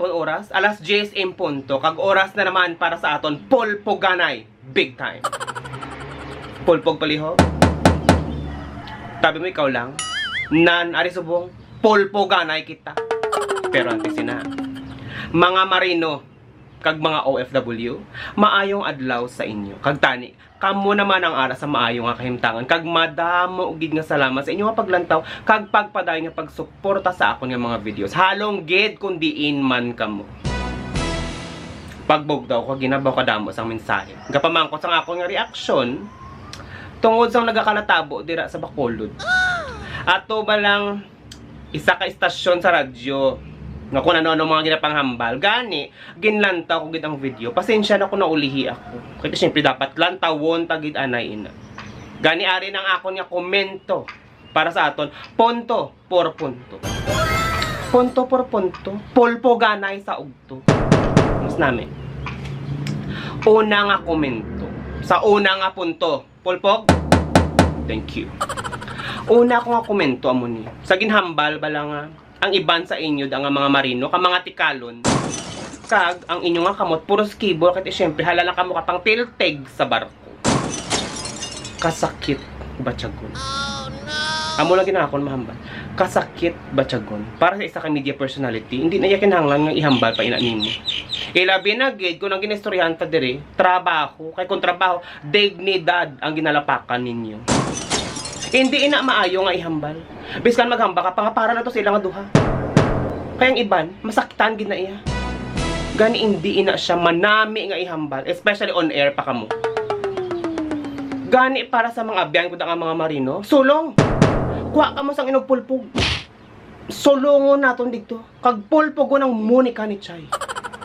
hapon oras, alas 10 en punto. Kag oras na naman para sa aton pulpoganay, big time. Pulpog palihog. Tabi mo ikaw lang, nan ari subong pulpoganay kita. Pero antes na, mga marino kag mga OFW, maayong adlaw sa inyo. Kag tani, kamo naman ang ara sa maayong nga kahimtangan. Kag madamo ugid nga salamat sa inyo nga paglantaw kag pagpadayon nga pagsuporta sa akon nga mga videos. Halong gid kun diin man kamo. Pagbog daw ko ginabaw kadamo sang mensahe. Gapamangkot sang akon nga reaksyon tungod sang nagakanatabo dira sa Bacolod. Ato ba lang isa ka istasyon sa radyo nga kung ano-ano mga ginapanghambal. Gani, ginlantaw ko gid ang video. Pasensya na kung naulihi ako. Kaya siyempre dapat lantawon tagid anay ina. Gani ari nang akon nga komento para sa aton. Punto por punto. Punto por punto. Pulpo ganay sa ugto. Mas namin. Una nga komento. Sa una nga punto. Pulpog? Thank you. Una ko nga komento amo ni. Sa ginhambal bala nga ang iban sa inyo ang mga marino, ka mga tikalon, kag ang inyo nga kamot, puro skibo, kaya siyempre halala ka mo kapang tilteg sa barko. Kasakit batyagon. Oh, no! Amo lang ginakon mahambal. Kasakit batyagon. Para sa isa ka media personality, hindi na yakinahanglan nga ihambal pa ina nimo. Ilabi na gid kung ang ginistoryahan ta dire, trabaho, kay kung trabaho, dignidad ang ginalapakan ninyo. Hindi ina maayo nga ihambal. Biskan maghamba ka pa nga para na to sila nga duha. Kayang iban, masakitan gid na iya. Gani hindi ina siya manami nga ihambal, especially on air pa kamo. Gani para sa mga abyan ko nga mga marino, sulong. Kuha ka mo sang inugpulpog. Sulungon naton dito. Kag pulpogo ng Monica ni Chay.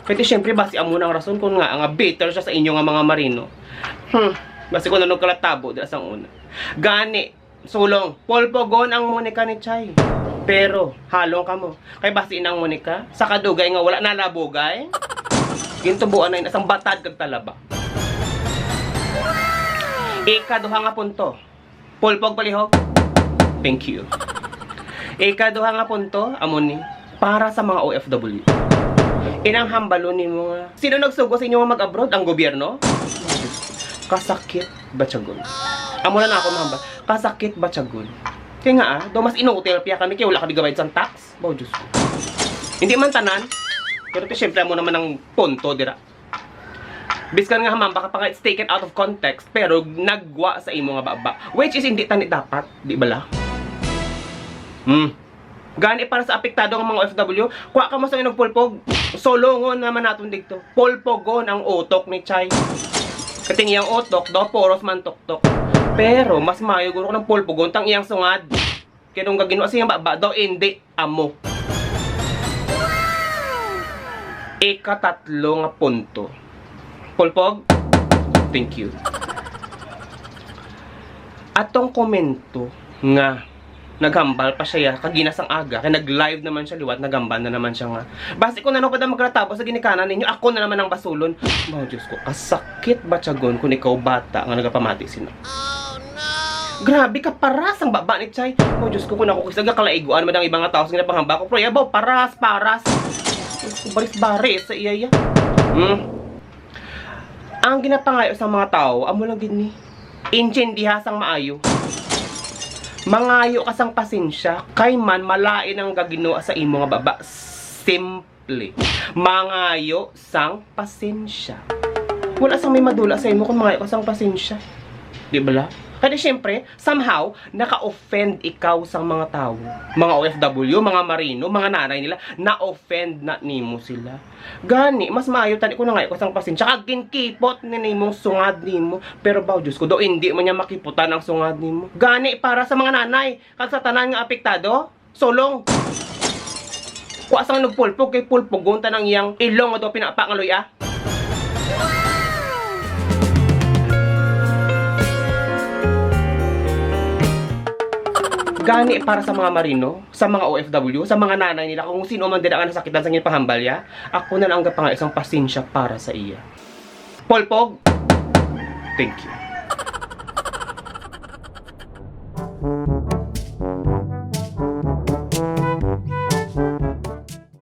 Kaya siyempre basi amo nang rason kung nga ang bitter siya sa inyo nga mga marino. Basi kung anong kalatabo dira sang una. Gani sulong, pulpogon ang Monica ni Chay. Pero, halong ka mo. Kay basi inang Monica, sa kadugay nga wala nalabogay. Gintubuan na inasang batad kag talaba. Ikaduha nga punto. Pulpog palihog. Thank you. Ikaduha nga punto, amo ni, para sa mga OFW. Inang hambalo ni mo nga. Sino nagsugo sa inyo nga mag-abroad? Ang gobyerno? Kasakit batyagon. Amo na ako mahamba. Kasakit batyagon. Kaya nga daw mas inuutil piya kami kaya wala kami gabayad sa tax. Baw Diyos ko. Hindi man tanan. Pero siyempre mo naman ng punto dira. Biskan nga hamamba ka pa nga it's taken out of context pero nagwa sa imo nga baba. Which is hindi tani dapat, di bala? Gani para sa apektado ng mga OFW, kuha ka mo sa inog pulpog. Solongon naman natin dito. Pulpogon ang utok ni Chay. Kating iyang utok, daw poros man tok-tok. Pero mas mayo guro ko ng pulpogon tang iyang sungad. Kaya nung gaginawa siyang baba, daw hindi amo. Ikatatlo nga punto. Pulpog? Thank you. Atong komento nga naghambal pa siya kagina sang aga kaya nag-live naman siya liwat nagambal na naman siya nga basi ko na no pada magratapos sa ginikanan ninyo ako na naman ang basulon. Oh Diyos ko, kasakit batyagon kung ikaw bata nga nagapamati sina. Oh no! Grabe ka paras ang baba ni Chay. Oh Diyos ko, kung ako kisaga kalaiguan madang ibang nga tao sa ginapangamba ko pero yabaw paras baris-baris sa iyaya. Ang ginapangayo sa mga tao amo lang gid ni intindiha sang maayo. Mangayo ka sang pasensya, kay man malain ang gaginawa sa imo nga baba. Simple. Mangayo sang pasensya. Wala sang may madula sa imo kung mangayo ka sang pasensya. Di ba? Kaya siyempre, somehow, naka-offend ikaw sang mga tao. Mga OFW, mga marino, mga nanay nila, na-offend na nimo sila. Gani, mas maayo tani ko na ngayon kasang pasensya. Kag ginkipot ni nimong sungad nimo. Pero baw Diyos ko, do hindi man niya makiputan ang sungad nimo. Gani, para sa mga nanay, kag sa tanan nga apektado, solong. Kuha sang nagpulpog kay pulpogon tanang iyang ilong nga do pinapa nga luya. Gani para sa mga marino, sa mga OFW, sa mga nanay nila, kung sino man din ang nasakitan sa inyong pahambalya, ako na lang ang isang pasensya para sa iya. Pulpog, thank you.